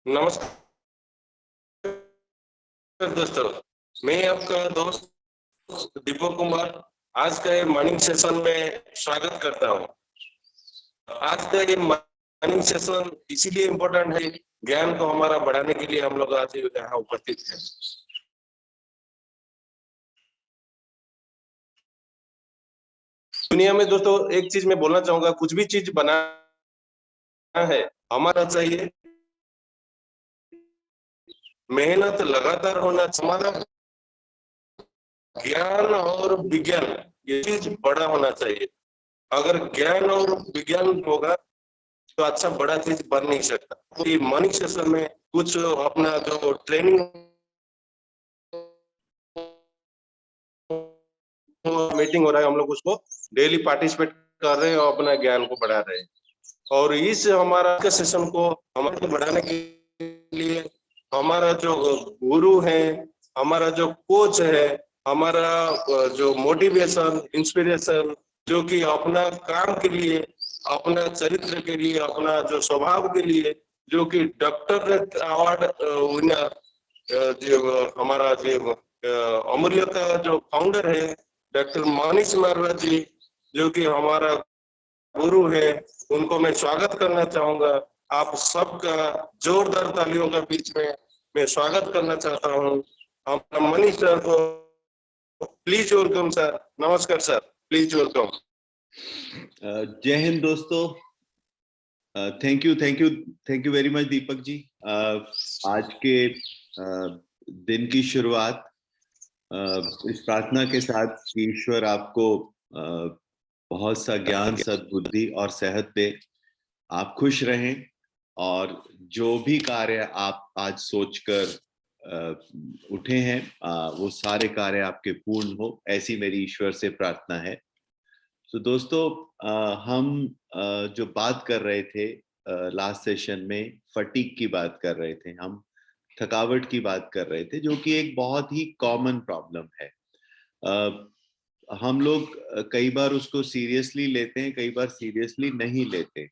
नमस्कार दोस्तों, मैं आपका दोस्त दीपक कुमार आज का ये मॉर्निंग सेशन में स्वागत करता हूँ। आज का ये मॉर्निंग सेशन इसीलिए इम्पोर्टेंट है, ज्ञान को हमारा बढ़ाने के लिए हम लोग आज यहाँ उपस्थित हैं। दुनिया में दोस्तों एक चीज मैं बोलना चाहूंगा, कुछ भी चीज बनाना है हमारा चाहिए मेहनत लगातार होना चाहिए। हमारा ज्ञान और विज्ञान ये चीज बड़ा होना चाहिए। अगर ज्ञान और विज्ञान होगा तो अच्छा बड़ा चीज बन नहीं सकता। तो ये मॉर्निंग सेशन में कुछ अपना जो ट्रेनिंग मीटिंग हो रहा है, हम लोग उसको डेली पार्टिसिपेट कर रहे हैं और अपना ज्ञान को बढ़ा रहे हैं। और इस हमारा सेशन को हमारे बढ़ाने के लिए हमारा जो गुरु है, हमारा जो कोच है, हमारा जो मोटिवेशन इंस्पिरेशन, जो कि अपना काम के लिए, अपना चरित्र के लिए, अपना जो स्वभाव के लिए, जो कि डॉक्टर अवार्ड विनर जो हमारा जो अमूल्य का जो फाउंडर है डॉक्टर मनीष मालवीय जी, जो कि हमारा गुरु है, उनको मैं स्वागत करना चाहूंगा। आप सबका जोरदार तालियों के बीच में मैं स्वागत करना चाहता हूँ। हम मनीष सर को प्लीज वेलकम सर। नमस्कार सर, प्लीज वेलकम। जय हिंद दोस्तों। Thank you very much Deepak ji. आज के दिन की शुरुआत इस प्रार्थना के साथ कि ईश्वर आपको बहुत सा ज्ञान, सद्बुद्धि और सेहत दे, आप खुश रहें और जो भी कार्य आप आज सोचकर उठे हैं वो सारे कार्य आपके पूर्ण हो, ऐसी मेरी ईश्वर से प्रार्थना है। तो दोस्तों हम जो बात कर रहे थे लास्ट सेशन में, फटीग की बात कर रहे थे, हम थकावट की बात कर रहे थे, जो कि एक बहुत ही कॉमन प्रॉब्लम है। हम लोग कई बार उसको सीरियसली लेते हैं, कई बार सीरियसली नहीं लेते,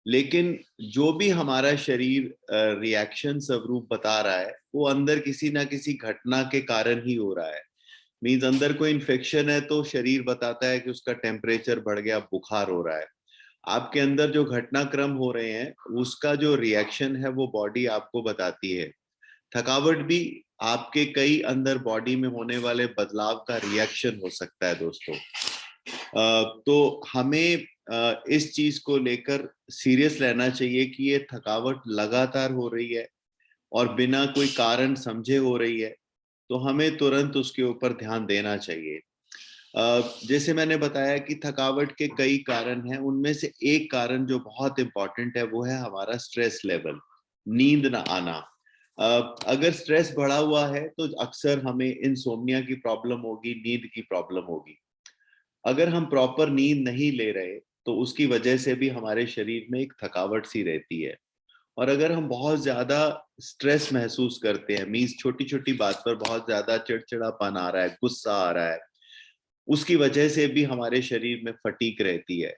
लेकिन जो भी हमारा शरीर रिएक्शन स्वरूप बता रहा है वो अंदर किसी ना किसी घटना के कारण ही हो रहा है। मीन्स अंदर कोई इन्फेक्शन है तो शरीर बताता है कि उसका टेम्परेचर बढ़ गया, बुखार हो रहा है। आपके अंदर जो घटनाक्रम हो रहे हैं उसका जो रिएक्शन है वो बॉडी आपको बताती है। थकावट भी आपके कई अंदर बॉडी में होने वाले बदलाव का रिएक्शन हो सकता है दोस्तों। तो हमें इस चीज को लेकर सीरियस रहना चाहिए कि ये थकावट लगातार हो रही है और बिना कोई कारण समझे हो रही है, तो हमें तुरंत उसके ऊपर ध्यान देना चाहिए। जैसे मैंने बताया कि थकावट के कई कारण हैं, उनमें से एक कारण जो बहुत इंपॉर्टेंट है वो है हमारा स्ट्रेस लेवल, नींद ना आना। अगर स्ट्रेस बढ़ा हुआ है तो अक्सर हमें इंसोम्निया की प्रॉब्लम होगी, नींद की प्रॉब्लम होगी। अगर हम प्रॉपर नींद नहीं ले रहे तो उसकी वजह से भी हमारे शरीर में एक थकावट सी रहती है। और अगर हम बहुत ज्यादा स्ट्रेस महसूस करते हैं, मीन्स छोटी छोटी बात पर बहुत ज्यादा चिड़चिड़ापन आ रहा है, गुस्सा आ रहा है, उसकी वजह से भी हमारे शरीर में फटीक रहती है।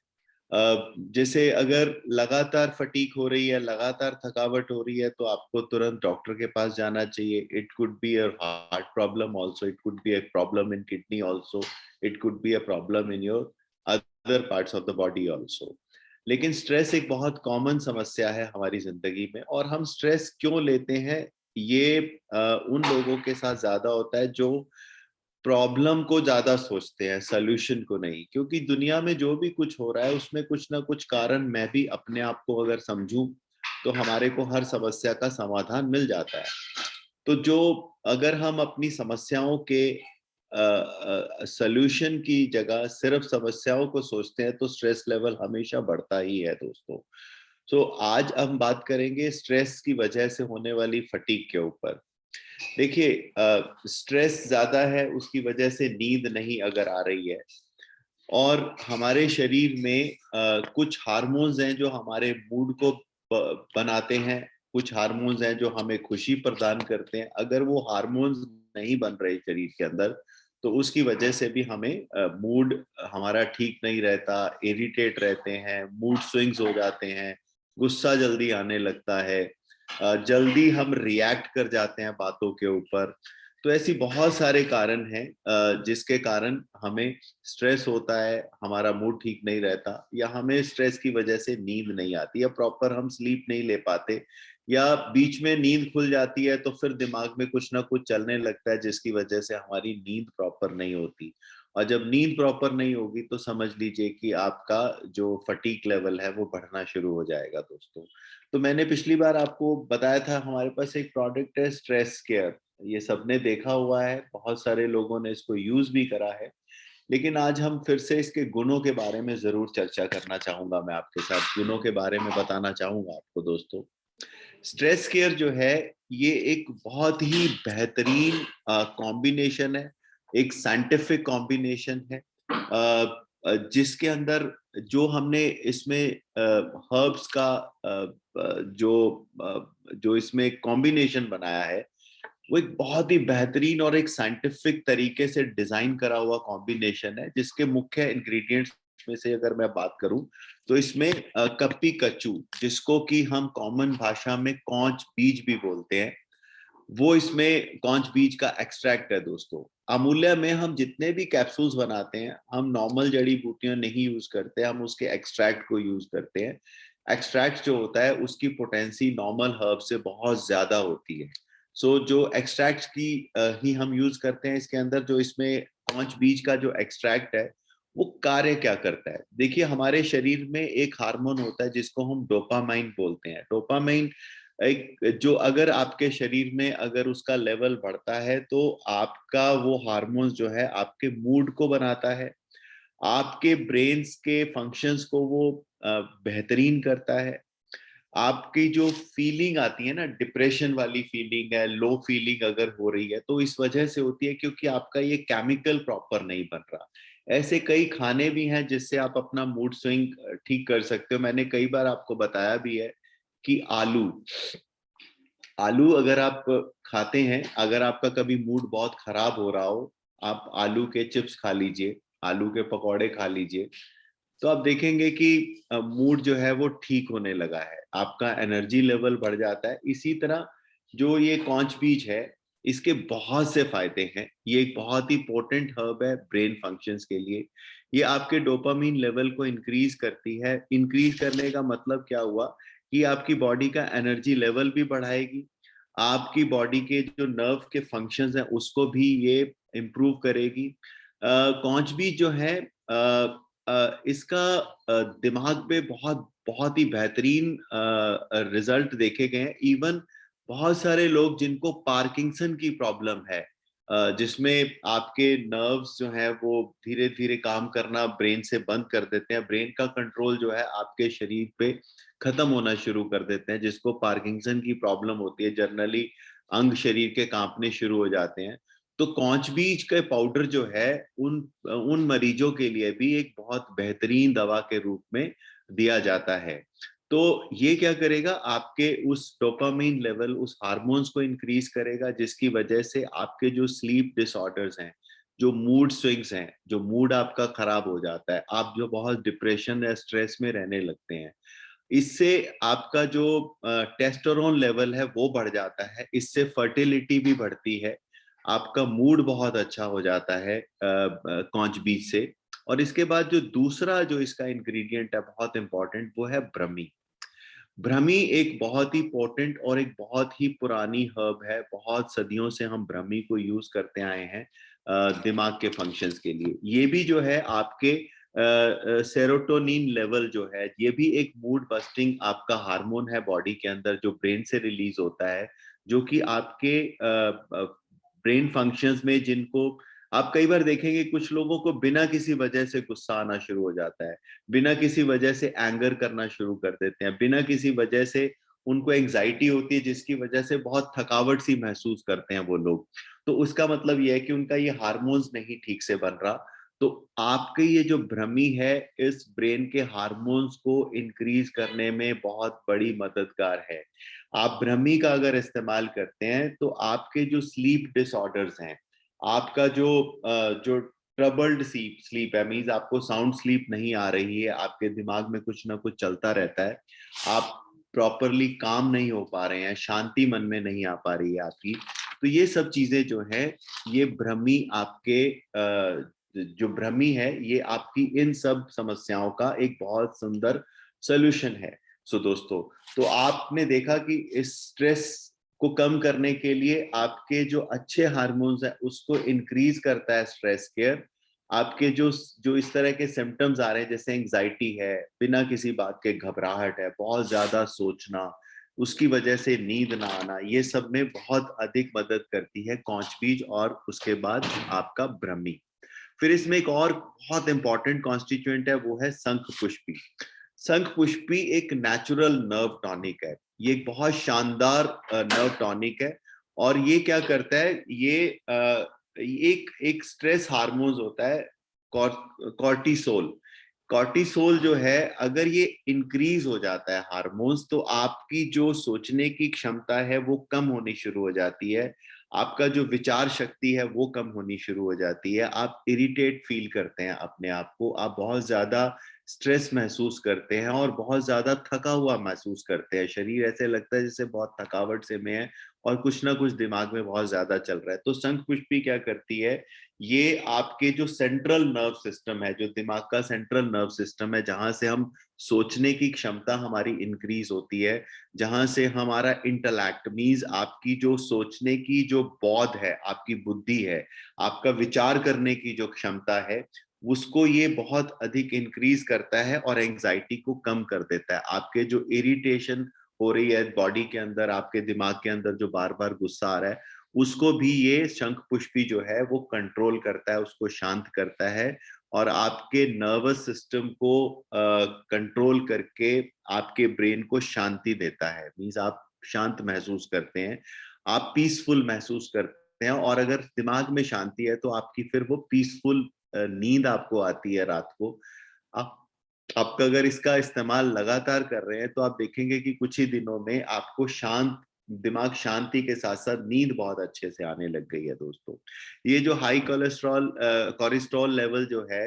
जैसे अगर लगातार फटीक हो रही है, लगातार थकावट हो रही है, तो आपको तुरंत डॉक्टर के पास जाना चाहिए। It could be a heart problem also, it could be a problem in kidney also, it could be a problem in your other parts of the body also. लेकिन स्ट्रेस एक बहुत कॉमन समस्या है हमारी जिंदगी में, और हम स्ट्रेस क्यों लेते हैं ये उन लोगों के साथ ज्यादा होता है जो प्रॉब्लम को ज्यादा सोचते हैं, सॉल्यूशन को नहीं। क्योंकि दुनिया में जो भी कुछ हो रहा है उसमें कुछ ना कुछ कारण, मैं भी अपने आप को अगर समझूं तो हमारे को हर समस्या का समाधान मिल जाता है। तो जो अगर हम अपनी समस्याओं के सॉल्यूशन की जगह सिर्फ समस्याओं को सोचते हैं तो स्ट्रेस लेवल हमेशा बढ़ता ही है दोस्तों। तो आज हम बात करेंगे स्ट्रेस की वजह से होने वाली फटीग के ऊपर। देखिए, स्ट्रेस ज्यादा है उसकी वजह से नींद नहीं अगर आ रही है, और हमारे शरीर में कुछ हार्मोन्स हैं जो हमारे मूड को बनाते हैं, कुछ हार्मोन्स हैं जो हमें खुशी प्रदान करते हैं। अगर वो हार्मोन्स नहीं बन रहे शरीर के अंदर तो उसकी वजह से भी हमें मूड हमारा ठीक नहीं रहता, इरिटेट रहते हैं, मूड स्विंग्स हो जाते हैं, गुस्सा जल्दी आने लगता है, जल्दी हम रिएक्ट कर जाते हैं बातों के ऊपर। तो ऐसी बहुत सारे कारण हैं जिसके कारण हमें स्ट्रेस होता है, हमारा मूड ठीक नहीं रहता, या हमें स्ट्रेस की वजह से नींद नहीं आती, या प्रॉपर हम स्लीप नहीं ले पाते, या बीच में नींद खुल जाती है तो फिर दिमाग में कुछ ना कुछ चलने लगता है जिसकी वजह से हमारी नींद प्रॉपर नहीं होती। और जब नींद प्रॉपर नहीं होगी तो समझ लीजिए कि आपका जो फटीक लेवल है वो बढ़ना शुरू हो जाएगा दोस्तों। तो मैंने पिछली बार आपको बताया था हमारे पास एक प्रोडक्ट है स्ट्रेस केयर। ये सबने देखा हुआ है, बहुत सारे लोगों ने इसको यूज भी करा है, लेकिन आज हम फिर से इसके गुणों के बारे में जरूर चर्चा करना चाहूंगा। मैं आपके साथ गुणों के बारे में बताना चाहूंगा आपको दोस्तों। स्ट्रेस केयर जो है ये एक बहुत ही बेहतरीन कॉम्बिनेशन है, एक साइंटिफिक कॉम्बिनेशन है, जिसके अंदर जो हमने इसमें हर्ब्स का जो इसमें कॉम्बिनेशन बनाया है वो एक बहुत ही बेहतरीन और एक साइंटिफिक तरीके से डिजाइन करा हुआ कॉम्बिनेशन है, जिसके मुख्य इंग्रेडिएंट्स में से अगर मैं बात करूं तो इसमें कप्पी कच्चू, जिसको कि हम कॉमन भाषा में कौच बीज भी बोलते हैं, वो इसमें कौच बीज का एक्सट्रैक्ट है दोस्तों। अमूल्य में हम जितने भी कैप्सूल्स बनाते हैं हम नॉर्मल जड़ी बूटियां नहीं यूज करते, हम उसके एक्सट्रैक्ट को यूज करते हैं। एक्सट्रैक्ट जो होता है उसकी पोटेंसी नॉर्मल हर्ब से बहुत ज्यादा होती है। सो जो एक्सट्रैक्ट की ही हम यूज करते हैं। इसके अंदर जो इसमें कौच बीज का जो एक्सट्रैक्ट है वो कार्य क्या करता है, देखिए हमारे शरीर में एक हार्मोन होता है जिसको हम डोपामाइन बोलते हैं। डोपामाइन एक जो अगर आपके शरीर में अगर उसका लेवल बढ़ता है तो आपका वो हार्मोन्स जो है आपके मूड को बनाता है, आपके ब्रेन्स के फंक्शंस को वो बेहतरीन करता है। आपकी जो फीलिंग आती है ना, डिप्रेशन वाली फीलिंग है, लो फीलिंग अगर हो रही है तो इस वजह से होती है क्योंकि आपका ये केमिकल प्रॉपर नहीं बन रहा। ऐसे कई खाने भी हैं जिससे आप अपना मूड स्विंग ठीक कर सकते हो। मैंने कई बार आपको बताया भी है कि आलू आलू अगर आप खाते हैं, अगर आपका कभी मूड बहुत खराब हो रहा हो, आप आलू के चिप्स खा लीजिए, आलू के पकौड़े खा लीजिए, तो आप देखेंगे कि मूड जो है वो ठीक होने लगा है, आपका एनर्जी लेवल बढ़ जाता है। इसी तरह जो ये कौच बीज है इसके बहुत से फायदे हैं। ये एक बहुत ही पोटेंट हर्ब है ब्रेन फंक्शंस के लिए। ये आपके डोपामीन लेवल को इंक्रीज करती है। इंक्रीज करने का मतलब क्या हुआ कि आपकी बॉडी का एनर्जी लेवल भी बढ़ाएगी, आपकी बॉडी के जो नर्व के फंक्शंस हैं उसको भी ये इम्प्रूव करेगी। कौच बीज जो है इसका दिमाग पे बहुत बहुत ही बेहतरीन रिजल्ट देखे गए हैं। इवन बहुत सारे लोग जिनको पार्किंसन की प्रॉब्लम है, जिसमें आपके नर्व्स जो है वो धीरे धीरे काम करना ब्रेन से बंद कर देते हैं, ब्रेन का कंट्रोल जो है आपके शरीर पे खत्म होना शुरू कर देते हैं, जिसको पार्किंसन की प्रॉब्लम होती है। जनरली अंग शरीर के कांपने शुरू हो जाते हैं। तो कौच बीज के पाउडर जो है उन उन मरीजों के लिए भी एक बहुत बेहतरीन दवा के रूप में दिया जाता है। तो ये क्या करेगा, आपके उस डोपामाइन लेवल, उस हार्मोन्स को इंक्रीज करेगा, जिसकी वजह से आपके जो स्लीप डिसऑर्डर्स हैं, जो मूड स्विंग्स हैं, जो मूड आपका खराब हो जाता है, आप जो बहुत डिप्रेशन या स्ट्रेस में रहने लगते हैं, इससे आपका जो टेस्टोस्टेरोन लेवल है वो बढ़ जाता है, इससे फर्टिलिटी भी बढ़ती है, आपका मूड बहुत अच्छा हो जाता है कौच बीज से। और इसके बाद जो दूसरा जो इसका इंग्रेडिएंट है बहुत इंपॉर्टेंट, वो है ब्रह्मी। ब्रह्मी एक बहुत ही पोटेंट और एक बहुत ही पुरानी हर्ब है। बहुत सदियों से हम ब्रह्मी को यूज करते आए हैं दिमाग के फंक्शंस के लिए। ये भी जो है आपके सेरोटोनिन लेवल जो है, ये भी एक मूड बस्टिंग आपका हार्मोन है बॉडी के अंदर, जो ब्रेन से रिलीज होता है, जो कि आपके ब्रेन फंक्शंस में, जिनको आप कई बार देखेंगे कुछ लोगों को बिना किसी वजह से गुस्सा आना शुरू हो जाता है, बिना किसी वजह से एंगर करना शुरू कर देते हैं, बिना किसी वजह से उनको एंजाइटी होती है जिसकी वजह से बहुत थकावट सी महसूस करते हैं वो लोग। तो उसका मतलब ये है कि उनका ये हार्मोन्स नहीं ठीक से बन रहा। तो आपके ये जो ब्रह्मी है इस ब्रेन के हार्मोन्स को इंक्रीज करने में बहुत बड़ी मददगार है। आप ब्रह्मी का अगर इस्तेमाल करते हैं तो आपके जो स्लीप डिसऑर्डर्स हैं, आपका जो ट्रबल्ड स्लीप है, मीन्स आपको साउंड स्लीप नहीं आ रही है, आपके दिमाग में कुछ ना कुछ चलता रहता है, आप प्रॉपरली काम नहीं हो पा रहे हैं, शांति मन में नहीं आ पा रही है आपकी, तो ये सब चीजें जो है, ये भ्रमी आपके जो भ्रमी है, ये आपकी इन सब समस्याओं का एक बहुत सुंदर सोल्यूशन है। सो दोस्तों, तो आपने देखा कि इस स्ट्रेस को कम करने के लिए आपके जो अच्छे हार्मोन्स है उसको इंक्रीज करता है स्ट्रेस केयर। आपके जो जो इस तरह के सिम्टम्स आ रहे हैं, जैसे एंजाइटी है, बिना किसी बात के घबराहट है, बहुत ज्यादा सोचना, उसकी वजह से नींद ना आना, ये सब में बहुत अधिक मदद करती है कौच बीज और उसके बाद आपका ब्रह्मी। फिर इसमें एक और बहुत इंपॉर्टेंट कॉन्स्टिट्यूएंट है, वो है शंख पुष्पी। शंख पुष्पी एक नेचुरल नर्व टॉनिक है, ये एक बहुत शानदार नर्व टॉनिक है। और ये क्या करता है, ये एक स्ट्रेस हार्मोन्स होता है कॉर्टिसोल। कॉर्टिसोल जो है, अगर ये इंक्रीज हो जाता है हार्मोन्स, तो आपकी जो सोचने की क्षमता है वो कम होनी शुरू हो जाती है, आपका जो विचार शक्ति है वो कम होनी शुरू हो जाती है, आप इरिटेट फील करते हैं अपने आप को, आप बहुत ज्यादा स्ट्रेस महसूस करते हैं और बहुत ज्यादा थका हुआ महसूस करते हैं, शरीर ऐसे लगता है जैसे बहुत थकावट से में है और कुछ ना कुछ दिमाग में बहुत ज्यादा चल रहा है। तो शंख पुष्पी क्या करती है, ये आपके जो सेंट्रल नर्व सिस्टम है, जो दिमाग का सेंट्रल नर्व सिस्टम है, जहां से हम सोचने की क्षमता हमारी इंक्रीज होती है, जहां से हमारा इंटेलेक्ट मींस आपकी जो सोचने की जो बौद्ध है, आपकी बुद्धि है, आपका विचार करने की जो क्षमता है, उसको ये बहुत अधिक इंक्रीज करता है और एंजाइटी को कम कर देता है। आपके जो इरिटेशन हो रही है बॉडी के अंदर, आपके दिमाग के अंदर जो बार बार गुस्सा आ रहा है, उसको भी ये शंख पुष्पी जो है वो कंट्रोल करता है, उसको शांत करता है और आपके नर्वस सिस्टम को कंट्रोल करके आपके ब्रेन को शांति देता है। मींस आप शांत महसूस करते हैं, आप पीसफुल महसूस करते हैं, और अगर दिमाग में शांति है तो आपकी फिर वो पीसफुल नींद आपको आती है रात को। आप अगर इसका इस्तेमाल लगातार कर रहे हैं तो आप देखेंगे कि कुछ ही दिनों में आपको शांत दिमाग, शांति के साथ साथ नींद बहुत अच्छे से आने लग गई है दोस्तों। ये जो हाई कोलेस्ट्रॉल लेवल जो है,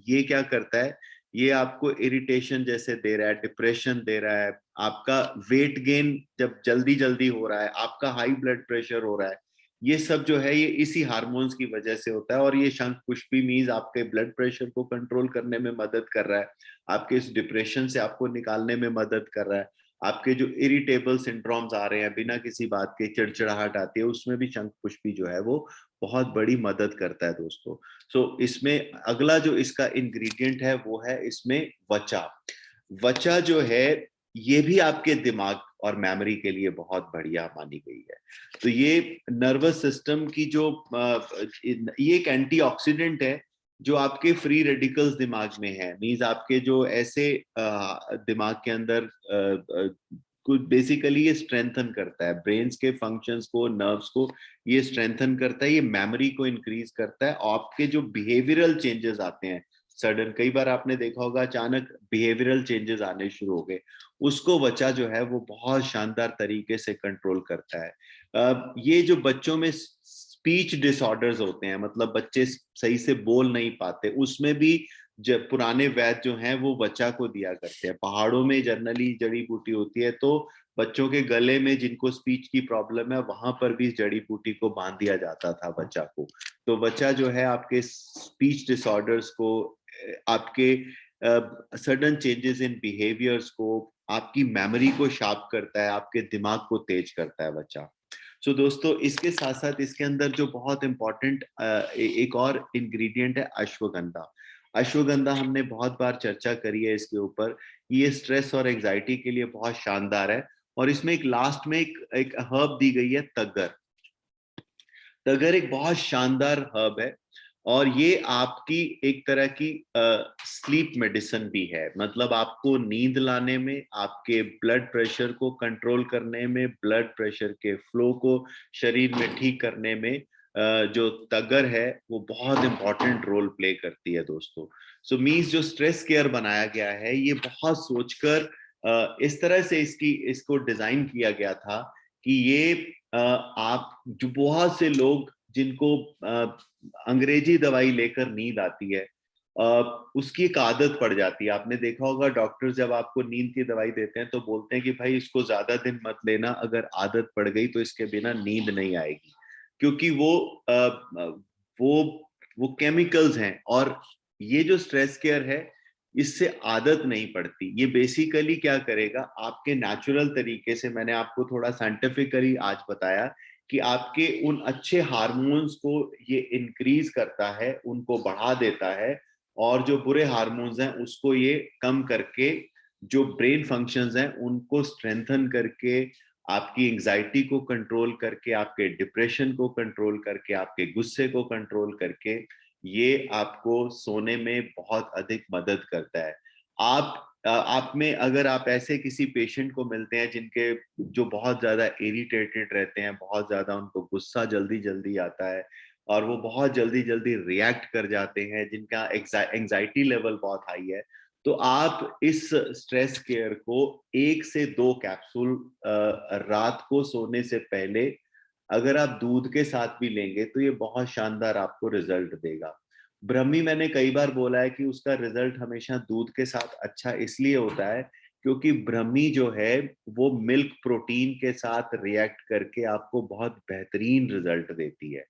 ये क्या करता है, ये आपको इरिटेशन जैसे दे रहा है, डिप्रेशन दे रहा है, आपका वेट गेन जब जल्दी जल्दी हो रहा है, आपका हाई ब्लड प्रेशर हो रहा है, ये सब जो है ये इसी हार्मोन्स की वजह से होता है। और ये शंख पुष्पी मींस आपके ब्लड प्रेशर को कंट्रोल करने में मदद कर रहा है, आपके इस डिप्रेशन से आपको निकालने में मदद कर रहा है, आपके जो इरिटेबल सिंड्रोम्स आ रहे हैं, बिना किसी बात के चिड़चिड़ाहट आती है, उसमें भी शंख पुष्पी जो है वो बहुत बड़ी मदद करता है दोस्तों। सो इसमें अगला जो इसका इंग्रेडिएंट है वो है इसमें वचा। वचा जो है, ये भी आपके दिमाग और मेमोरी के लिए बहुत बढ़िया मानी गई है। तो ये नर्वस सिस्टम की जो ये एक एंटीऑक्सीडेंट है जो आपके फ्री रेडिकल्स दिमाग में है, मींस आपके जो ऐसे दिमाग के अंदर कुछ बेसिकली ये स्ट्रेंथन करता है ब्रेन्स के फंक्शंस को, नर्व्स को ये स्ट्रेंथन करता है, ये मेमोरी को इंक्रीज करता है। आपके जो बिहेवियरल चेंजेस आते हैं सडन, कई बार आपने देखा होगा अचानक बिहेवियरल चेंजेस आने शुरू हो गए, उसको वचा जो है वो बहुत शानदार तरीके से कंट्रोल करता है। ये जो बच्चों में स्पीच डिसऑर्डर्स होते हैं, मतलब बच्चे सही से बोल नहीं पाते, उसमें भी जब पुराने वैद्य जो हैं वो वचा को दिया करते हैं। पहाड़ों में जनरली जड़ी बूटी होती है, तो बच्चों के गले में जिनको स्पीच की प्रॉब्लम है वहां पर भी जड़ी बूटी को बांध दिया जाता था वचा को। तो वचा जो है आपके स्पीच डिसऑर्डर्स को, आपके सडन चेंजेस इन बिहेवियर्स को, आपकी मेमोरी को शार्प करता है, आपके दिमाग को तेज करता है वचा। सो दोस्तों, इसके साथ साथ इसके अंदर जो बहुत इंपॉर्टेंट एक और इंग्रेडिएंट है अश्वगंधा। अश्वगंधा हमने बहुत बार चर्चा करी है इसके ऊपर, ये स्ट्रेस और एंजाइटी के लिए बहुत शानदार है। और इसमें एक लास्ट में एक हर्ब दी गई है तगर। तगर एक बहुत शानदार हर्ब है और ये आपकी एक तरह की स्लीप मेडिसिन भी है, मतलब आपको नींद लाने में, आपके ब्लड प्रेशर को कंट्रोल करने में, ब्लड प्रेशर के फ्लो को शरीर में ठीक करने में जो तगर है वो बहुत इंपॉर्टेंट रोल प्ले करती है दोस्तों। सो मींस जो स्ट्रेस केयर बनाया गया है ये बहुत सोचकर इस तरह से इसको डिजाइन किया गया था कि ये आप जो बहुत से लोग जिनको अंग्रेजी दवाई लेकर नींद आती है, उसकी एक आदत पड़ जाती है। आपने देखा होगा डॉक्टर जब आपको नींद की दवाई देते हैं तो बोलते हैं कि भाई इसको ज्यादा दिन मत लेना, अगर आदत पड़ गई तो इसके बिना नींद नहीं आएगी, क्योंकि वो वो केमिकल्स हैं। और ये जो स्ट्रेस केयर है इससे आदत नहीं पड़ती। ये बेसिकली क्या करेगा, आपके नेचुरल तरीके से, मैंने आपको थोड़ा साइंटिफिकली आज बताया कि आपके उन अच्छे हार्मोन्स को ये इंक्रीज करता है, उनको बढ़ा देता है, और जो बुरे हार्मोन्स हैं उसको ये कम करके जो ब्रेन फंक्शंस हैं उनको स्ट्रेंथन करके, आपकी एंजाइटी को कंट्रोल करके, आपके डिप्रेशन को कंट्रोल करके, आपके गुस्से को कंट्रोल करके ये आपको सोने में बहुत अधिक मदद करता है। आप में अगर आप ऐसे किसी पेशेंट को मिलते हैं जिनके जो बहुत ज्यादा इरिटेटेड रहते हैं, बहुत ज्यादा उनको गुस्सा जल्दी जल्दी आता है और वो बहुत जल्दी जल्दी रिएक्ट कर जाते हैं, जिनका एंजाइटी लेवल बहुत हाई है, तो आप इस स्ट्रेस केयर को 1 से 2 कैप्सूल रात को सोने से पहले अगर आप दूध के साथ भी लेंगे तो ये बहुत शानदार आपको रिजल्ट देगा। ब्रह्मी मैंने कई बार बोला है कि उसका रिजल्ट हमेशा दूध के साथ अच्छा इसलिए होता है क्योंकि ब्रह्मी जो है वो मिल्क प्रोटीन के साथ रिएक्ट करके आपको बहुत बेहतरीन रिजल्ट देती है।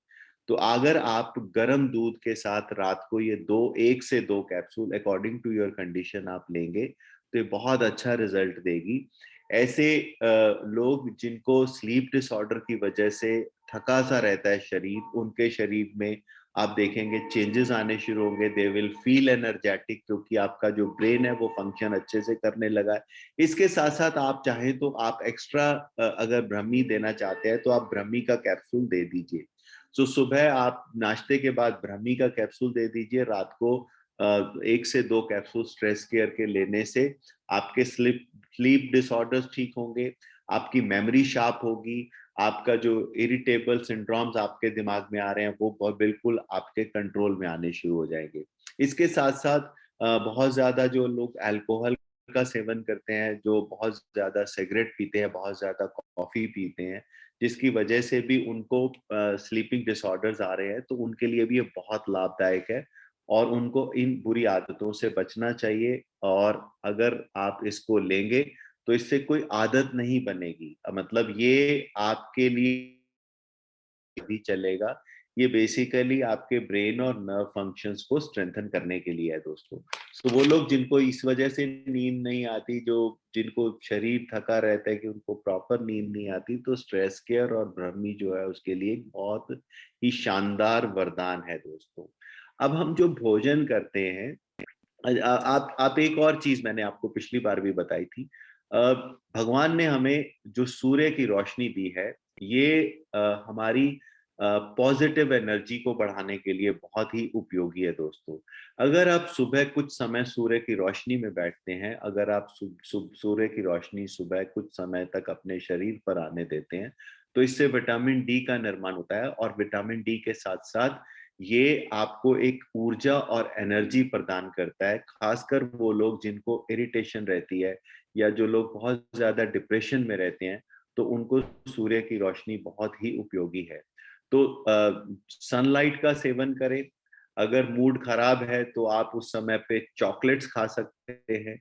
तो अगर आप गर्म दूध के साथ रात को ये 1 से 2 capsule according to your condition आप लेंगे तो ये बहुत अच्छा रिजल्ट देगी। ऐसे लोग जिनको स्लीप डिसऑर्डर की वजह से थका सा रहता है शरीर, उनके शरीर में आप देखेंगे चेंजेस आने शुरू होंगे, दे विल फील एनर्जेटिक, क्योंकि आपका जो ब्रेन है वो फंक्शन अच्छे से करने लगा है। इसके साथ साथ आप चाहें तो आप एक्स्ट्रा अगर ब्रह्मी देना चाहते हैं तो आप ब्रह्मी का कैप्सूल दे दीजिए। तो सुबह आप नाश्ते के बाद ब्रह्मी का कैप्सूल दे दीजिए, रात को 1 से 2 कैप्सूल स्ट्रेस केयर के लेने से आपके स्लीप डिसऑर्डर्स ठीक होंगे, आपकी मेमोरी शार्प होगी, आपका जो इरिटेबल सिंड्रोम्स आपके दिमाग में आ रहे हैं वो बिल्कुल आपके कंट्रोल में आने शुरू हो जाएंगे। इसके साथ साथ बहुत ज्यादा जो लोग अल्कोहल का सेवन करते हैं, जो बहुत ज्यादा सिगरेट पीते हैं, बहुत ज्यादा कॉफी पीते हैं, जिसकी वजह से भी उनको स्लीपिंग डिसऑर्डर्स आ रहे हैं, तो उनके लिए भी ये बहुत लाभदायक है और उनको इन बुरी आदतों से बचना चाहिए। और अगर आप इसको लेंगे तो इससे कोई आदत नहीं बनेगी, मतलब ये आपके लिए भी चलेगा। ये बेसिकली आपके ब्रेन और नर्व फंक्शंस को स्ट्रेंथन करने के लिए है दोस्तों। तो वो लोग जिनको इस वजह से नींद नहीं आती, जो जिनको शरीर थका रहता है कि उनको प्रॉपर नींद नहीं आती, तो स्ट्रेस केयर और ब्रह्मी जो है उसके लिए बहुत ही शानदार वरदान है दोस्तों। अब हम जो भोजन करते हैं, आप एक और चीज मैंने आपको पिछली बार भी बताई थी। भगवान ने हमें जो सूर्य की रोशनी दी है, ये हमारी पॉजिटिव एनर्जी को बढ़ाने के लिए बहुत ही उपयोगी है दोस्तों। अगर आप सुबह कुछ समय सूर्य की रोशनी में बैठते हैं, अगर आप सूर्य की रोशनी सुबह कुछ समय तक अपने शरीर पर आने देते हैं, तो इससे विटामिन डी का निर्माण होता है और विटामिन डी के साथ साथ ये आपको एक ऊर्जा और एनर्जी प्रदान करता है। खासकर वो लोग जिनको इरिटेशन रहती है या जो लोग बहुत ज्यादा डिप्रेशन में रहते हैं, तो उनको सूर्य की रोशनी बहुत ही उपयोगी है। तो सनलाइट का सेवन करें। अगर मूड खराब है तो आप उस समय पे चॉकलेट्स खा सकते हैं।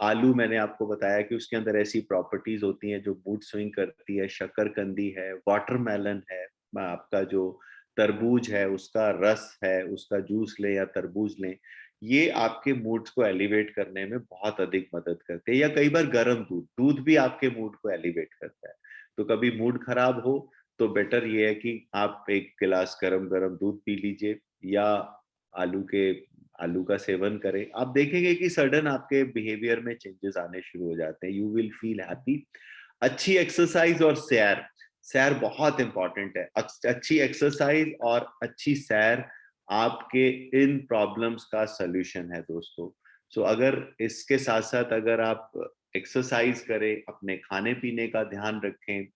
आलू मैंने आपको बताया कि उसके अंदर ऐसी प्रॉपर्टीज होती हैं जो मूड स्विंग करती है। शकरकंदी है, वाटरमेलन है, आपका जो तरबूज है उसका रस है, उसका जूस लें या तरबूज लें, ये आपके मूड्स को एलिवेट करने में बहुत अधिक मदद करते हैं। या कई बार गर्म दूध दूध भी आपके मूड को एलिवेट करता है। तो कभी मूड खराब हो तो बेटर ये है कि आप एक गिलास गरम गरम दूध पी लीजिए या आलू के आलू का सेवन करें। आप देखेंगे कि सडन आपके बिहेवियर में चेंजेस आने शुरू हो जाते हैं। You will feel happy. अच्छी एक्सरसाइज और सैर, सैर बहुत इंपॉर्टेंट है। अच्छी एक्सरसाइज और अच्छी सैर आपके इन प्रॉब्लम्स का सलूशन है दोस्तों। सो अगर इसके साथ साथ अगर आप एक्सरसाइज करें, अपने खाने पीने का ध्यान रखें,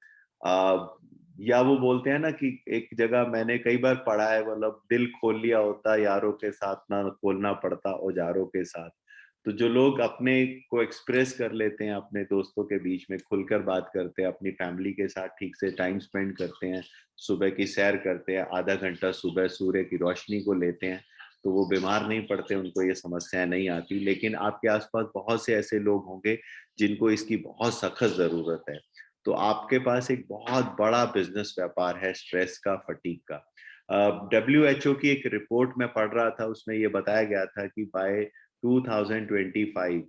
या वो बोलते हैं ना कि एक जगह मैंने कई बार पढ़ा है, मतलब दिल खोल लिया होता यारों के साथ, ना खोलना पड़ता औजारों के साथ। तो जो लोग अपने को एक्सप्रेस कर लेते हैं, अपने दोस्तों के बीच में खुलकर बात करते हैं, अपनी फैमिली के साथ ठीक से टाइम स्पेंड करते हैं, सुबह की सैर करते हैं, आधा घंटा सुबह सूर्य की रोशनी को लेते हैं, तो वो बीमार नहीं पड़ते, उनको ये समस्याएं नहीं आती। लेकिन आपके आसपास बहुत से ऐसे लोग होंगे जिनको इसकी बहुत सख्त जरूरत है। तो आपके पास एक बहुत बड़ा बिजनेस व्यापार है स्ट्रेस का, फटीग का। WHO की एक रिपोर्ट में पढ़ रहा था, उसमें ये बताया गया था कि बाय 2025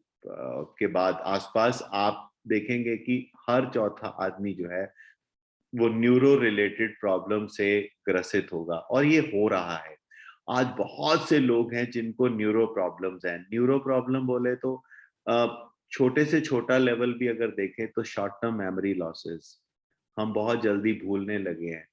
के बाद आसपास आप देखेंगे कि हर चौथा आदमी जो है वो न्यूरो रिलेटेड प्रॉब्लम से ग्रसित होगा, और ये हो रहा है। आज बहुत से लोग हैं जिनको न्यूरो प्रॉब्लम्स हैं। न्यूरो प्रॉब्लम बोले तो छोटे से छोटा लेवल भी अगर देखें तो शॉर्ट टर्म मेमोरी लॉसेस, हम बहुत जल्दी भूलने लगे हैं,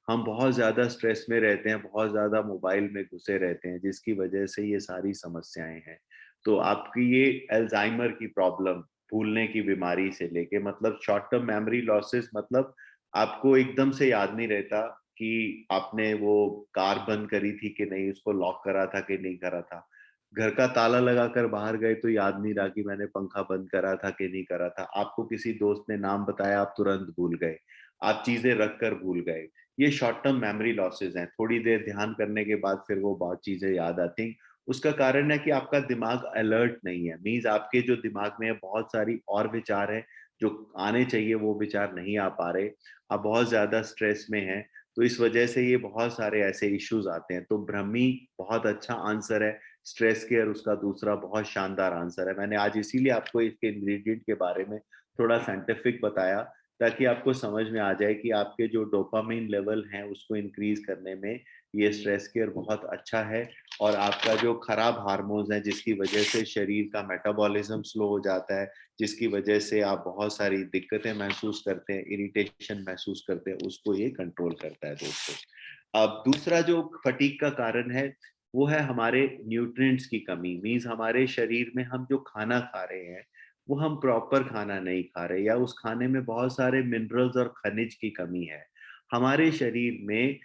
हम बहुत ज्यादा स्ट्रेस में रहते हैं, बहुत ज्यादा मोबाइल में घुसे रहते हैं, जिसकी वजह से ये सारी समस्याएं हैं। तो आपकी ये अल्जाइमर की प्रॉब्लम, भूलने की बीमारी से लेके, मतलब शॉर्ट टर्म मेमोरी लॉसेस, मतलब आपको एकदम से याद नहीं रहता कि आपने वो कार बंद करी थी कि नहीं, उसको लॉक करा था कि नहीं करा था, घर का ताला लगाकर बाहर गए तो याद नहीं रहा कि मैंने पंखा बंद करा था कि नहीं करा था, आपको किसी दोस्त ने नाम बताया, आप तुरंत भूल गए, आप चीजें रख कर भूल गए। ये शॉर्ट टर्म मेमोरी लॉसेज हैं। थोड़ी देर ध्यान करने के बाद फिर वो बहुत चीजें याद आती। उसका कारण है कि आपका दिमाग अलर्ट नहीं है। मीन्स आपके जो दिमाग में बहुत सारी और विचार है जो आने चाहिए, वो विचार नहीं आ पा रहे, आप बहुत ज्यादा स्ट्रेस में हैं, तो इस वजह से ये बहुत सारे ऐसे इश्यूज आते हैं। तो ब्रह्मी बहुत अच्छा आंसर है स्ट्रेस केयर, उसका दूसरा बहुत शानदार आंसर है। मैंने आज इसीलिए आपको इसके इंग्रेडिएंट के बारे में थोड़ा साइंटिफिक बताया, ताकि आपको समझ में आ जाए कि आपके जो डोपामिन लेवल हैं उसको इंक्रीज करने में ये स्ट्रेस केयर बहुत अच्छा है। और आपका जो खराब हार्मोन्स हैं जिसकी वजह से शरीर का मेटाबॉलिज्म स्लो हो जाता है, जिसकी वजह से आप बहुत सारी दिक्कतें महसूस करते हैं, इरिटेशन महसूस करते हैं, उसको ये कंट्रोल करता है दोस्तों। अब दूसरा जो फटीग का कारण है वो है हमारे न्यूट्रिएंट्स की कमी। मीन्स हमारे शरीर में हम जो खाना खा रहे हैं वो हम प्रॉपर खाना नहीं खा रहे, या उस खाने में बहुत सारे मिनरल्स और खनिज की कमी है। हमारे शरीर में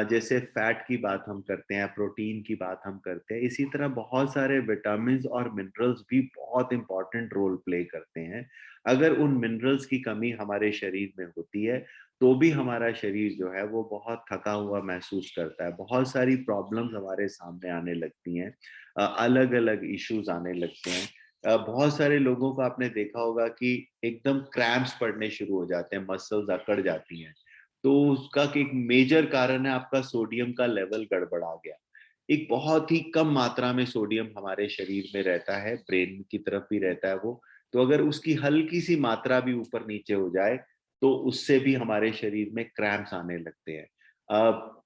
जैसे फैट की बात हम करते हैं, प्रोटीन की बात हम करते हैं, इसी तरह बहुत सारे विटामिन और मिनरल्स भी बहुत इंपॉर्टेंट रोल प्ले करते हैं। अगर उन मिनरल्स की कमी हमारे शरीर में होती है तो भी हमारा शरीर जो है वो बहुत थका हुआ महसूस करता है, बहुत सारी प्रॉब्लम्स हमारे सामने आने लगती हैं, अलग अलग इश्यूज आने लगते हैं। बहुत सारे लोगों को आपने देखा होगा कि एकदम क्रैम्प्स पड़ने शुरू हो जाते हैं, मसल्स अकड़ जाती हैं। तो उसका एक मेजर कारण है आपका सोडियम का लेवल गड़बड़ा गया। एक बहुत ही कम मात्रा में सोडियम हमारे शरीर में रहता है, ब्रेन की तरफ भी रहता है वो। तो अगर उसकी हल्की सी मात्रा भी ऊपर नीचे हो जाए तो उससे भी हमारे शरीर में क्रैम्प्स आने लगते हैं। अब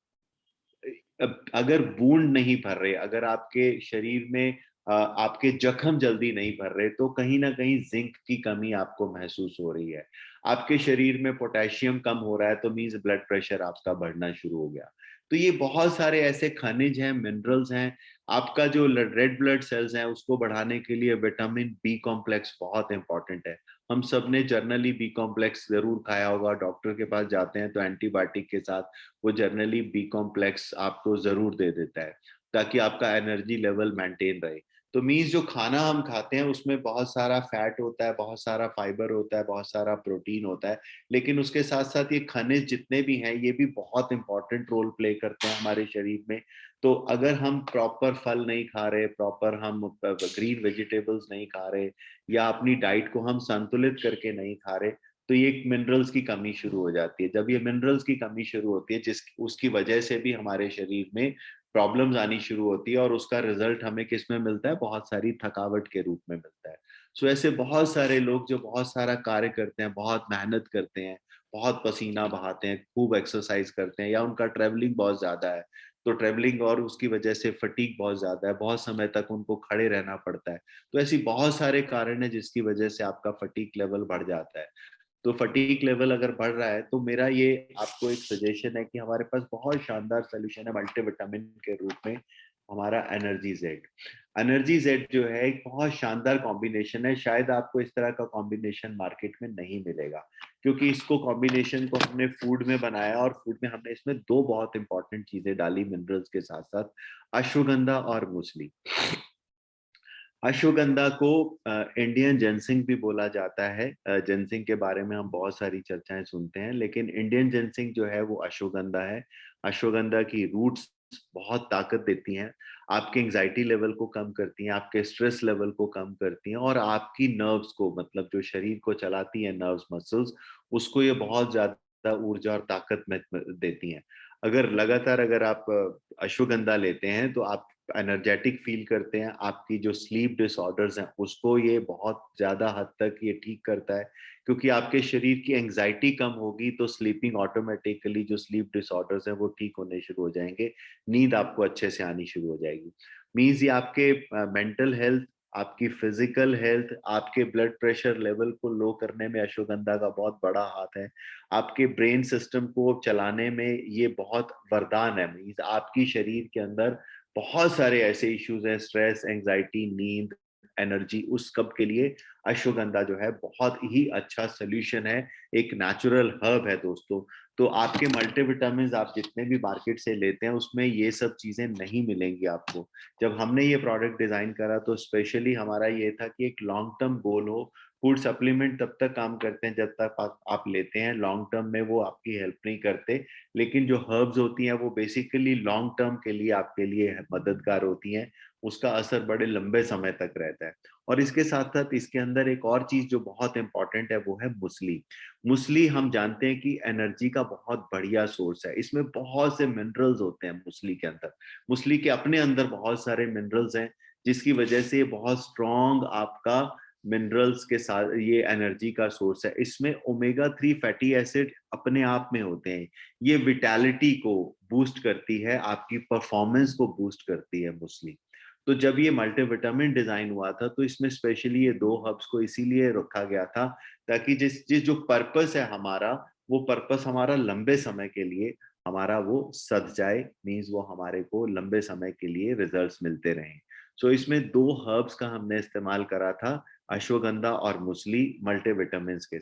अगर बूंद नहीं भर रहे, अगर आपके शरीर में आपके जख्म जल्दी नहीं भर रहे, तो कहीं ना कहीं जिंक की कमी आपको महसूस हो रही है। आपके शरीर में पोटेशियम कम हो रहा है तो मीन्स ब्लड प्रेशर आपका बढ़ना शुरू हो गया। तो ये बहुत सारे ऐसे खनिज हैं, मिनरल्स हैं। आपका जो रेड ब्लड सेल्स हैं उसको बढ़ाने के लिए विटामिन बी कॉम्प्लेक्स बहुत इंपॉर्टेंट है। हम सब ने जर्नली बी कॉम्प्लेक्स जरूर खाया होगा, डॉक्टर के पास जाते हैं तो एंटीबायोटिक के साथ वो जर्नली बी कॉम्प्लेक्स आपको जरूर दे देता है, ताकि आपका एनर्जी लेवल मेंटेन रहे। तो मीन्स जो खाना हम खाते हैं उसमें बहुत सारा फैट होता है, बहुत सारा फाइबर होता है, बहुत सारा प्रोटीन होता है, लेकिन उसके साथ साथ ये खनिज जितने भी हैं ये भी बहुत इंपॉर्टेंट रोल प्ले करते हैं हमारे शरीर में। तो अगर हम प्रॉपर फल नहीं खा रहे, प्रॉपर हम ग्रीन वेजिटेबल्स नहीं खा रहे, या अपनी डाइट को हम संतुलित करके नहीं खा रहे, तो ये मिनरल्स की कमी शुरू हो जाती है। जब ये मिनरल्स की कमी शुरू होती है, जिस उसकी वजह से भी हमारे शरीर में प्रॉब्लम्स आनी शुरू होती है, और उसका रिजल्ट हमें किस में मिलता है, बहुत सारी थकावट के रूप में मिलता है। सो ऐसे बहुत सारे लोग जो बहुत सारा कार्य करते हैं, बहुत मेहनत करते हैं, बहुत पसीना बहाते हैं, खूब एक्सरसाइज करते हैं, या उनका ट्रेवलिंग बहुत ज्यादा है, तो ट्रेवलिंग और उसकी वजह से फटीग बहुत ज्यादा है, बहुत समय तक उनको खड़े रहना पड़ता है। तो ऐसी बहुत सारे कारण है जिसकी वजह से आपका फटीग लेवल बढ़ जाता है। तो फटीग लेवल अगर बढ़ रहा है तो मेरा ये आपको एक सजेशन है कि हमारे पास बहुत शानदार सोल्यूशन है मल्टीविटामिन के रूप में, हमारा एनर्जी जेड। एनर्जी जेड जो है एक बहुत शानदार कॉम्बिनेशन है, शायद आपको इस तरह का कॉम्बिनेशन मार्केट में नहीं मिलेगा, क्योंकि इसको कॉम्बिनेशन को हमने फूड में बनाया, और फूड में हमने इसमें दो बहुत इंपॉर्टेंट चीजें डाली मिनरल्स के साथ साथ, अश्वगंधा और मूसली। अश्वगंधा को इंडियन जेनसिंग भी बोला जाता है। जेनसिंग के बारे में हम बहुत सारी चर्चाएं सुनते हैं, लेकिन इंडियन जेनसिंग जो है वो अश्वगंधा है। अश्वगंधा की रूट्स बहुत ताकत देती हैं, आपके एंजाइटी लेवल को कम करती हैं, आपके स्ट्रेस लेवल को कम करती हैं और आपकी नर्व्स को, मतलब जो शरीर को चलाती है नर्व्स मसल्स, उसको ये बहुत ज्यादा ऊर्जा और ताकत में देती हैं। अगर लगातार अगर आप अश्वगंधा लेते हैं तो आप एनर्जेटिक फील करते हैं, आपकी जो स्लीप डिसऑर्डर्स हैं उसको ये बहुत ज्यादा हद तक ये ठीक करता है, क्योंकि आपके शरीर की एंजाइटी कम होगी तो स्लीपिंग ऑटोमेटिकली, जो स्लीप डिसऑर्डर्स हैं वो ठीक होने शुरू हो जाएंगे, नींद आपको अच्छे से आनी शुरू हो जाएगी। मीन्स ये आपके मेंटल हेल्थ, आपकी फिजिकल हेल्थ, आपके ब्लड प्रेशर लेवल को लो करने में अश्वगंधा का बहुत बड़ा हाथ है, आपके ब्रेन सिस्टम को चलाने में ये बहुत वरदान है। मीन्स आपकी शरीर के अंदर बहुत सारे ऐसे इश्यूज हैं, स्ट्रेस, एंजाइटी, नींद, एनर्जी, उस सब के लिए अश्वगंधा जो है बहुत ही अच्छा सोल्यूशन है, एक नेचुरल हर्ब है दोस्तों। तो आपके मल्टीविटामिन आप जितने भी मार्केट से लेते हैं उसमें ये सब चीजें नहीं मिलेंगी आपको। जब हमने ये प्रोडक्ट डिजाइन करा तो स्पेशली हमारा ये था कि एक लॉन्ग टर्म गोल हो। फूड सप्लीमेंट तब तक काम करते हैं जब तक आप लेते हैं, लॉन्ग टर्म में वो आपकी हेल्प नहीं करते, लेकिन जो हर्ब्स होती हैं वो बेसिकली लॉन्ग टर्म के लिए आपके लिए मददगार होती हैं, उसका असर बड़े लंबे समय तक रहता है। और इसके साथ साथ इसके अंदर एक और चीज जो बहुत इंपॉर्टेंट है वो है मुसली। मुसली हम जानते हैं कि एनर्जी का बहुत बढ़िया सोर्स है, इसमें बहुत से मिनरल्स होते हैं मुसली के अंदर। मुसली के अपने अंदर बहुत सारे मिनरल्स हैं, जिसकी वजह से ये बहुत स्ट्रॉन्ग आपका मिनरल्स के साथ ये एनर्जी का सोर्स है। इसमें ओमेगा 3 फैटी एसिड अपने आप में होते हैं, ये विटैलिटी को बूस्ट करती है, आपकी परफॉर्मेंस को बूस्ट करती है मुसली। तो जब ये मल्टीविटामिन डिजाइन हुआ था तो इसमें स्पेशली ये दो हब्स को इसीलिए रखा गया था ताकि जिस जिस जो पर्पस है हमारा, वो पर्पस हमारा लंबे समय के लिए हमारा वो सध जाए, मीन्स वो हमारे को लंबे समय के लिए रिजल्ट्स मिलते रहें। सो इसमें दो हर्ब्स का हमने इस्तेमाल करा था, अश्वगंधा और मुसली, मल्टीविटामिन के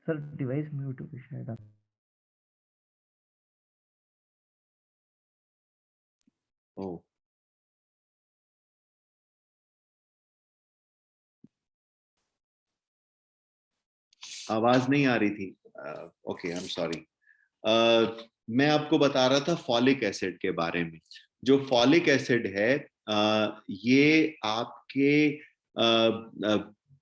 सर डिवाइस म्यूट हो गई शायद आप। ओ आवाज नहीं आ रही थी। Okay, I am sorry. मैं आपको बता रहा था फॉलिक एसिड के बारे में। जो फॉलिक एसिड है ये आपके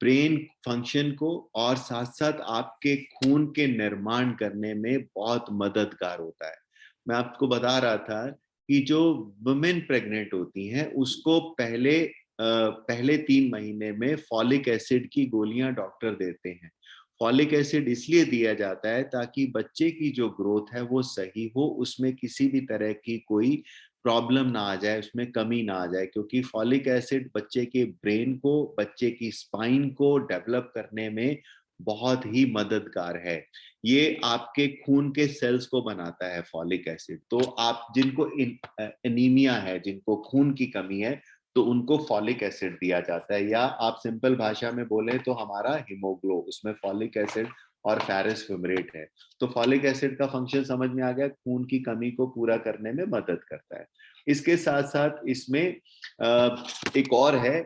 ब्रेन फंक्शन को और साथ साथ आपके खून के निर्माण करने में बहुत मददगार होता है। मैं आपको बता रहा था कि जो वुमेन प्रेग्नेंट होती हैं उसको पहले 3 महीने में फॉलिक एसिड की गोलियां डॉक्टर देते हैं। फॉलिक एसिड इसलिए दिया जाता है ताकि बच्चे की जो ग्रोथ है वो सही हो, उसमें किसी भी तरह की कोई प्रॉब्लम ना आ जाए, उसमें कमी ना आ जाए, क्योंकि फॉलिक एसिड बच्चे के ब्रेन को, बच्चे की स्पाइन को डेवलप करने में बहुत ही मददगार है। ये आपके खून के सेल्स को बनाता है फॉलिक एसिड। तो आप जिनको एनीमिया है, जिनको खून की कमी है, तो उनको फॉलिक एसिड दिया जाता है, या आप सिंपल भाषा में बोले तो हमारा हीमोग्लो, उसमें फॉलिक एसिड और फेरस फ्यूमरेट है। तो फॉलिक एसिड का फंक्शन समझ में आ गया, खून की कमी को पूरा करने में मदद करता है। इसके साथ साथ इसमें एक और है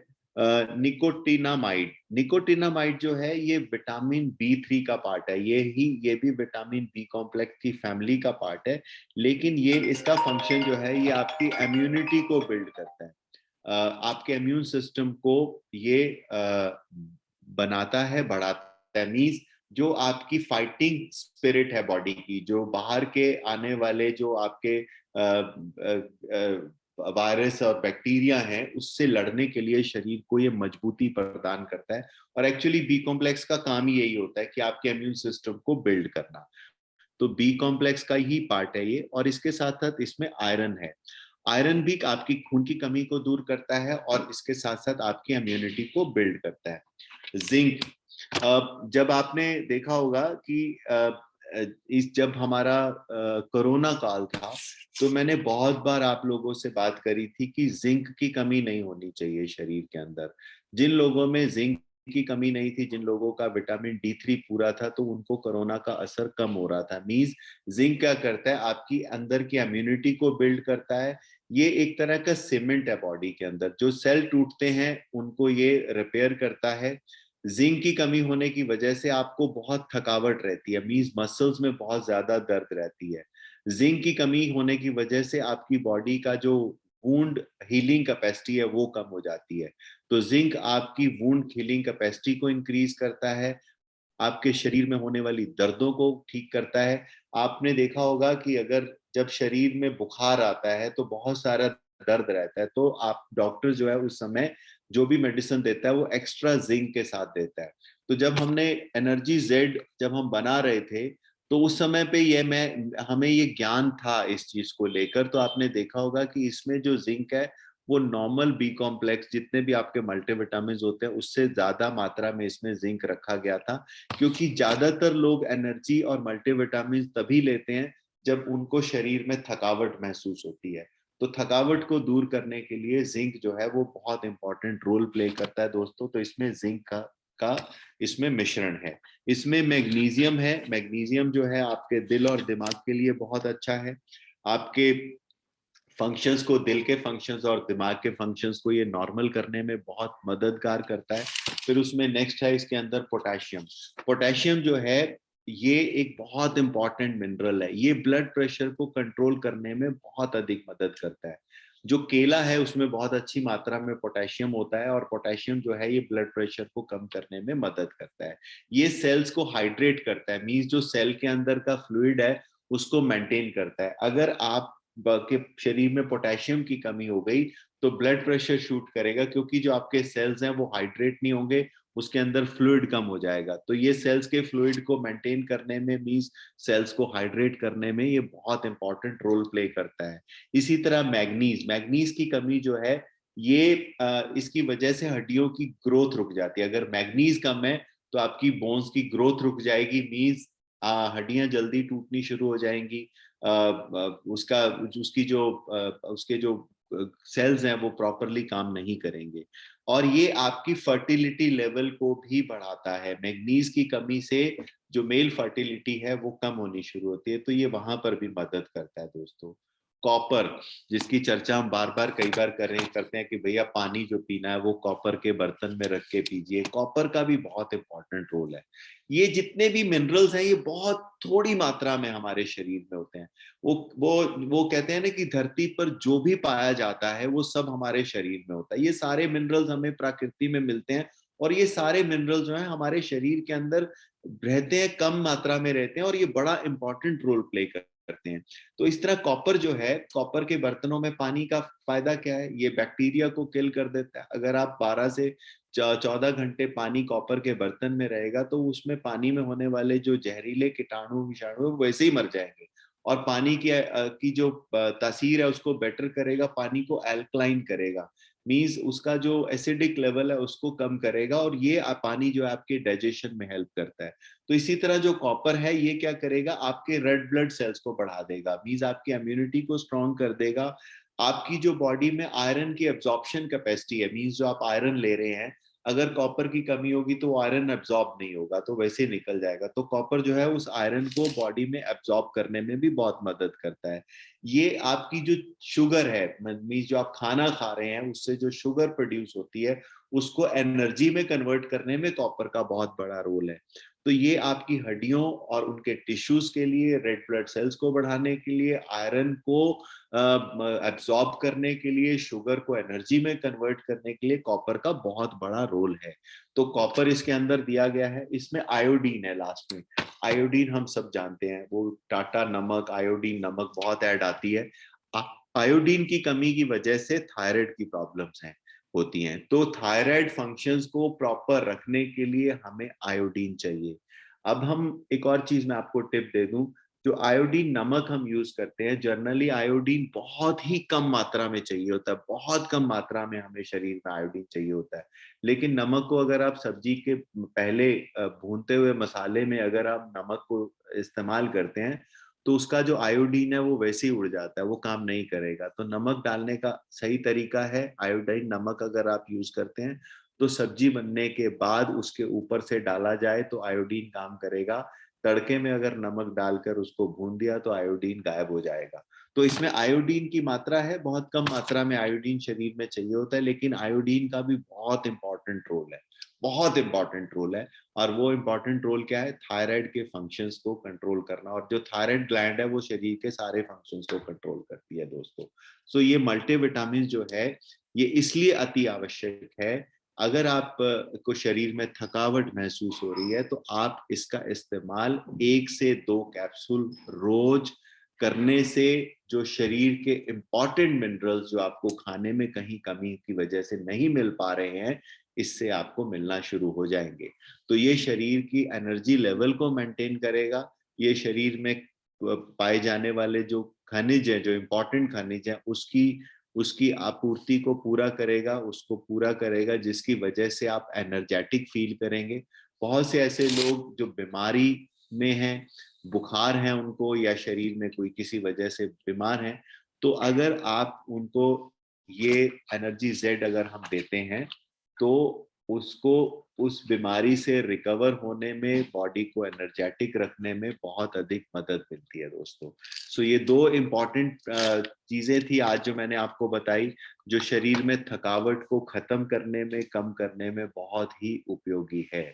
निकोटिनामाइड। निकोटिनामाइड जो है ये विटामिन B3 का पार्ट है। ये भी विटामिन बी कॉम्प्लेक्स की फैमिली का पार्ट है, लेकिन ये इसका फंक्शन जो है ये आपकी इम्यूनिटी को बिल्ड करता है। आपके इम्यून सिस्टम को ये बनाता है, बढ़ाता है। मींस जो आपकी फाइटिंग स्पिरिट है बॉडी की, जो बाहर के आने वाले जो आपके वायरस और बैक्टीरिया हैं, उससे लड़ने के लिए शरीर को ये मजबूती प्रदान करता है। और एक्चुअली बी कॉम्प्लेक्स का काम ही यही होता है कि आपके इम्यून सिस्टम को बिल्ड करना। तो बी कॉम्प्लेक्स का ही पार्ट है ये। और इसके साथ साथ इसमें आयरन है। आयरन भी आपकी खून की कमी को दूर करता है और इसके साथ साथ आपकी इम्यूनिटी को बिल्ड करता है। जिंक, जब आपने देखा होगा कि जब हमारा कोरोना काल था, तो मैंने बहुत बार आप लोगों से बात करी थी कि जिंक की कमी नहीं होनी चाहिए शरीर के अंदर। जिन लोगों में जिंक की कमी नहीं थी, जिन लोगों का विटामिन D3 पूरा था, तो उनको कोरोना का असर कम हो रहा था। मींस जिंक क्या करता है, आपकी अंदर की इम्यूनिटी को बिल्ड करता है। ये एक तरह का सीमेंट है बॉडी के अंदर, जो सेल टूटते हैं उनको ये रिपेयर करता है। जिंक की कमी होने की वजह से आपको बहुत थकावट रहती है, मींस मसल्स में बहुत ज्यादा दर्द रहती है। जिंक की कमी होने की वजह से आपकी बॉडी का जो वुंड हीलिंग कैपेसिटी है वो कम हो जाती है। तो जिंक आपकी वुंड हीलिंग कैपेसिटी को इंक्रीज करता है, आपके शरीर में होने वाली दर्दों को ठीक करता है। आपने देखा होगा कि अगर जब शरीर में बुखार आता है तो बहुत सारा दर्द रहता है, तो आप डॉक्टर जो है उस समय जो भी मेडिसिन देता है वो एक्स्ट्रा जिंक के साथ देता है। तो जब हमने एनर्जी जेड जब हम बना रहे थे, तो उस समय पे हमें ये ज्ञान था इस चीज को लेकर। तो आपने देखा होगा कि इसमें जो जिंक है वो नॉर्मल बी कॉम्प्लेक्स जितने भी आपके मल्टीविटामिन होते हैं उससे ज्यादा मात्रा में इसमें जिंक रखा गया था। क्योंकि ज्यादातर लोग एनर्जी और मल्टीविटामिन तभी लेते हैं जब उनको शरीर में थकावट महसूस होती है। तो थकावट को दूर करने के लिए जिंक जो है वो बहुत इंपॉर्टेंट रोल प्ले करता है दोस्तों। तो इसमें जिंक का इसमें मिश्रण है। इसमें मैग्नीशियम है। मैग्नीशियम जो है आपके दिल और दिमाग के लिए बहुत अच्छा है। आपके फंक्शंस को, दिल के फंक्शंस और दिमाग के फंक्शंस को ये नॉर्मल करने में बहुत मददगार करता है। फिर उसमें नेक्स्ट है इसके अंदर पोटेशियम। पोटेशियम जो है ये एक बहुत इंपॉर्टेंट मिनरल है। ये ब्लड प्रेशर को कंट्रोल करने में बहुत अधिक मदद करता है। जो केला है उसमें बहुत अच्छी मात्रा में पोटेशियम होता है, और पोटेशियम जो है ये ब्लड प्रेशर को कम करने में मदद करता है। ये सेल्स को हाइड्रेट करता है, मींस जो सेल के अंदर का फ्लूइड है उसको मेंटेन करता है। अगर आप के शरीर में पोटेशियम की कमी हो गई तो ब्लड प्रेशर शूट करेगा, क्योंकि जो आपके सेल्स हैं वो हाइड्रेट नहीं होंगे, उसके अंदर फ्लूइड कम हो जाएगा। तो ये सेल्स के फ्लूइड को मेंटेन करने में, मींस सेल्स को हाइड्रेट करने में ये बहुत इंपॉर्टेंट रोल प्ले करता है। इसी तरह मैग्नीज की कमी जो है ये इसकी वजह से हड्डियों की ग्रोथ रुक जाती है। अगर मैग्नीज कम है तो आपकी बोन्स की ग्रोथ रुक जाएगी, मींस हड्डियां जल्दी टूटनी शुरू हो जाएंगी। उसका उसकी जो उसके जो सेल्स हैं वो प्रॉपरली काम नहीं करेंगे। और ये आपकी फर्टिलिटी लेवल को भी बढ़ाता है। मैग्नीज की कमी से जो मेल फर्टिलिटी है वो कम होनी शुरू होती है, तो ये वहां पर भी मदद करता है दोस्तों। कॉपर, जिसकी चर्चा हम बार बार कई बार करते हैं कि भैया पानी जो पीना है वो कॉपर के बर्तन में रख के पीजिए। कॉपर का भी बहुत इंपॉर्टेंट रोल है। ये जितने भी मिनरल्स हैं ये बहुत थोड़ी मात्रा में हमारे शरीर में होते हैं। वो कहते हैं ना कि धरती पर जो भी पाया जाता है वो सब हमारे शरीर में होता है। ये सारे मिनरल्स हमें प्रकृति में मिलते हैं, और ये सारे मिनरल्स जो है हमारे शरीर के अंदर रहते हैं, कम मात्रा में रहते हैं, और ये बड़ा इंपॉर्टेंट रोल प्ले करते हैं। तो इस तरह कॉपर जो है, कॉपर के बर्तनों में पानी का फायदा क्या है, ये बैक्टीरिया को किल कर देता है। अगर आप 12 से 14 घंटे पानी कॉपर के बर्तन में रहेगा तो उसमें पानी में होने वाले जो जहरीले कीटाणु विषाणु वैसे ही मर जाएंगे, और पानी की जो तासीर है उसको बेटर करेगा, पानी को एल्कलाइन करेगा, मीन्स उसका जो एसिडिक लेवल है उसको कम करेगा, और ये पानी जो है आपके डाइजेशन में हेल्प करता है। तो इसी तरह जो कॉपर है ये क्या करेगा, आपके रेड ब्लड सेल्स को बढ़ा देगा, मीन्स आपकी इम्यूनिटी को स्ट्रॉन्ग कर देगा। आपकी जो बॉडी में आयरन की एब्जॉर्प्शन कैपेसिटी है, मीन्स जो आप आयरन ले रहे हैं, अगर कॉपर की कमी होगी तो आयरन एब्जॉर्ब नहीं होगा, तो वैसे निकल जाएगा। तो कॉपर जो है उस आयरन को बॉडी में एब्जॉर्ब करने में भी बहुत मदद करता है। ये आपकी जो शुगर है, मीन्स जो आप खाना खा रहे हैं उससे जो शुगर प्रोड्यूस होती है उसको एनर्जी में कन्वर्ट करने में कॉपर का बहुत बड़ा रोल है। तो ये आपकी हड्डियों और उनके टिश्यूज के लिए, रेड ब्लड सेल्स को बढ़ाने के लिए, आयरन को एब्जॉर्ब करने के लिए, शुगर को एनर्जी में कन्वर्ट करने के लिए कॉपर का बहुत बड़ा रोल है। तो कॉपर इसके अंदर दिया गया है। इसमें आयोडीन है लास्ट में। आयोडीन हम सब जानते हैं, वो टाटा नमक, आयोडीन नमक बहुत ऐड आती है। आयोडीन की कमी की वजह से थायराइड की प्रॉब्लम्स हैं होती हैं। तो थायराइड फंक्शंस को प्रॉपर रखने के लिए हमें आयोडीन चाहिए। अब हम एक और चीज मैं आपको टिप दे दूं, जो आयोडीन नमक हम यूज करते हैं, जनरली आयोडीन बहुत ही कम मात्रा में चाहिए होता है, बहुत कम मात्रा में हमें शरीर में आयोडीन चाहिए होता है। लेकिन नमक को अगर आप सब्जी के पहले भूनते हुए मसाले में अगर आप नमक को इस्तेमाल करते हैं तो उसका जो आयोडीन है वो वैसे ही उड़ जाता है, वो काम नहीं करेगा। तो नमक डालने का सही तरीका है, आयोडीन नमक अगर आप यूज करते हैं तो सब्जी बनने के बाद उसके ऊपर से डाला जाए तो आयोडीन काम करेगा। तड़के में अगर नमक डालकर उसको भून दिया तो आयोडीन गायब हो जाएगा। तो इसमें आयोडीन की मात्रा है, बहुत कम मात्रा में आयोडीन शरीर में चाहिए होता है, लेकिन आयोडीन का भी बहुत इंपॉर्टेंट रोल है, बहुत इंपॉर्टेंट रोल है। और वो इंपॉर्टेंट रोल क्या है, थायराइड के फंक्शंस को कंट्रोल करना। और जो थायराइड ग्लैंड है वो शरीर के सारे फंक्शंस को कंट्रोल करती है दोस्तों। सो ये मल्टीविटामिन जो है ये इसलिए अति आवश्यक है। अगर आप को शरीर में थकावट महसूस हो रही है तो आप इसका इस्तेमाल 1 से 2 कैप्सूल रोज करने से जो शरीर के इंपॉर्टेंट मिनरल्स जो आपको खाने में कहीं कमी की वजह से नहीं मिल पा रहे हैं, इससे आपको मिलना शुरू हो जाएंगे। तो ये शरीर की एनर्जी लेवल को मेंटेन करेगा। ये शरीर में पाए जाने वाले जो खनिज है, जो इंपॉर्टेंट खनिज है, उसकी उसकी आपूर्ति को पूरा करेगा, उसको पूरा करेगा, जिसकी वजह से आप एनर्जेटिक फील करेंगे। बहुत से ऐसे लोग जो बीमारी में हैं, बुखार है उनको, या शरीर में कोई किसी वजह से बीमार है, तो अगर आप उनको ये एनर्जी जेड अगर हम देते हैं तो उसको उस बीमारी से रिकवर होने में, बॉडी को एनर्जेटिक रखने में बहुत अधिक मदद मिलती है दोस्तों। सो ये 2 इम्पॉर्टेंट चीजें थी आज जो मैंने आपको बताई, जो शरीर में थकावट को खत्म करने में, कम करने में बहुत ही उपयोगी है।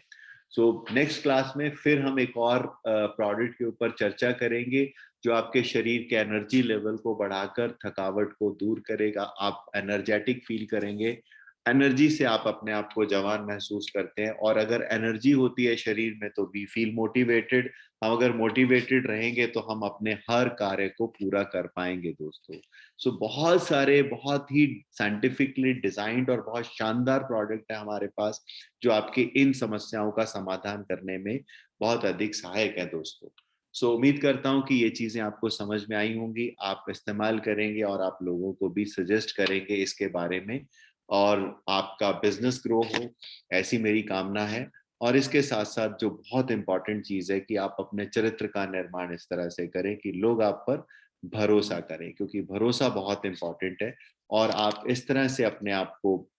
सो नेक्स्ट क्लास में फिर हम एक और प्रोडक्ट के ऊपर चर्चा करेंगे जो आपके शरीर के एनर्जी लेवल को बढ़ाकर थकावट को दूर करेगा। आप एनर्जेटिक फील करेंगे, एनर्जी से आप अपने आप को जवान महसूस करते हैं, और अगर एनर्जी होती है शरीर में तो वी फील मोटिवेटेड। हम अगर मोटिवेटेड रहेंगे तो हम अपने हर कार्य को पूरा कर पाएंगे दोस्तों। सो बहुत सारे, बहुत ही साइंटिफिकली डिजाइंड और बहुत शानदार प्रोडक्ट है हमारे पास जो आपकी इन समस्याओं का समाधान करने में बहुत अधिक सहायक है दोस्तों। सो उम्मीद करता हूं कि ये चीजें आपको समझ में आई होंगी, आप इस्तेमाल करेंगे और आप लोगों को भी सजेस्ट करेंगे इसके बारे में, और आपका बिजनेस ग्रो हो, ऐसी मेरी कामना है। और इसके साथ साथ जो बहुत इंपॉर्टेंट चीज है कि आप अपने चरित्र का निर्माण इस तरह से करें कि लोग आप पर भरोसा करें, क्योंकि भरोसा बहुत इंपॉर्टेंट है। और आप इस तरह से अपने आप को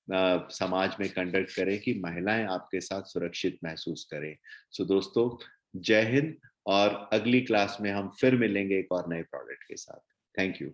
समाज में कंडक्ट करें कि महिलाएं आपके साथ सुरक्षित महसूस करें। सो दोस्तों, जय हिंद, और अगली क्लास में हम फिर मिलेंगे एक और नए प्रोडक्ट के साथ। Thank you.